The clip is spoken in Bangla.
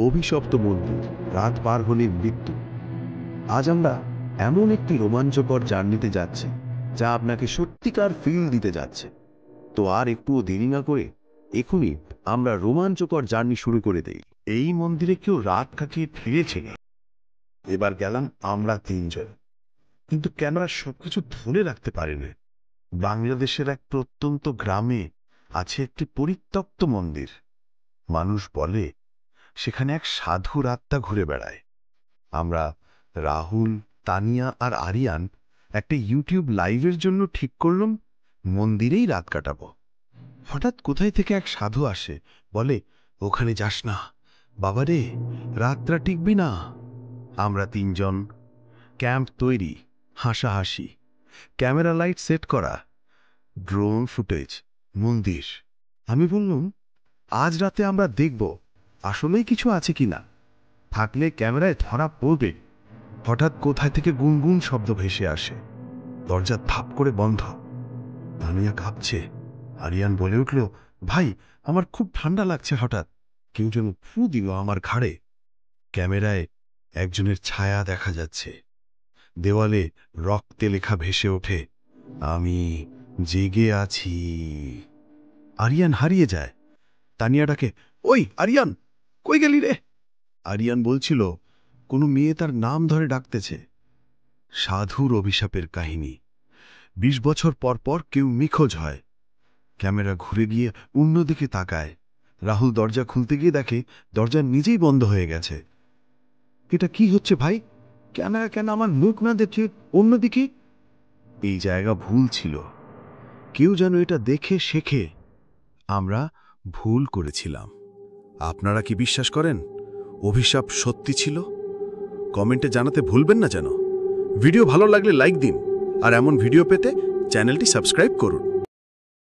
অভিশপ্ত মন্দির, রাত পার হলে মৃত্যু। আজ আমরা এমন একটি রোমাঞ্চকর জার্নিতে যাচ্ছি যা আপনাকে সত্যিকার ফিল দিতে যাচ্ছে। তো আর একটুও দেরি না করে এখনই আমরা রোমাঞ্চকর জার্নি শুরু করে দেই। এই মন্দিরে কেউ রাত কাটিয়ে ফিরেছে। এবার গেলাম আমরা তিনজন, কিন্তু ক্যামেরা সবকিছু ধরে রাখতে পারিনি। বাংলাদেশের এক প্রত্যন্ত গ্রামে আছে একটি পরিত্যক্ত মন্দির। মানুষ বলে সেখানে এক সাধুর আত্মা ঘুরে বেড়ায়। আমরা রাহুল, তানিয়া আর আরিয়ান একটা ইউটিউব লাইভের জন্য ঠিক করলাম মন্দিরেই রাত কাটাবো। হঠাৎ কোথায় থেকে এক সাধু আসে, বলে ওখানে যাস না বাবারে, রাতটা টিকবি না। আমরা তিনজন, ক্যাম্প তৈরি, হাসাহাসি, ক্যামেরা লাইট সেট করা, ড্রোন ফুটেজ, মন্দির। আমি বললাম আজ রাতে আমরা দেখব আসলেই কিছু আছে কিনা, থাকলে ক্যামেরায় ধরা পড়বে। হঠাৎ কোথায় থেকে গুনগুন শব্দ ভেসে আসে, দরজা ধাপ করে বন্ধ। তানিয়া কাঁপছে। আরিয়ান বলে উঠল, ভাই আমার খুব ঠান্ডা লাগছে। হঠাৎ কেউ যেন ফু দিল আমার ঘাড়ে। ক্যামেরায় একজনের ছায়া দেখা যাচ্ছে, দেওয়ালে রক্তে লেখা ভেসে ওঠে, আমি জেগে আছি। আরিয়ান হারিয়ে যায়। তানিয়া ডাকে, ওই আরিয়ান, কই গেলি রে? আরিয়ান বলছিল কোনো মেয়ে তার নাম ধরে ডাকতেছে। সাধুর অভিশাপের কাহিনী। ২০ বছর পর পর কেউ নিখোঁজ হয়। ক্যামেরা ঘুরে গিয়ে অন্যদিকে তাকায়। রাহুল দরজা খুলতে গিয়ে দেখে দরজা নিজেই বন্ধ হয়ে গেছে। এটা কি হচ্ছে ভাই? ক্যামেরা কেন আমার মুখ না দেখে অন্যদিকে? এই জায়গা ভুল ছিল, কেউ যেন এটা দেখে শেখে। আমরা ভুল করেছিলাম। আপনারা কি বিশ্বাস করেন অভিশাপ সত্যি ছিল? কমেন্টে জানাতে ভুলবেন না যেন। ভিডিও ভালো লাগলে লাইক দিন, আর এমন ভিডিও পেতে চ্যানেলটি সাবস্ক্রাইব করুন।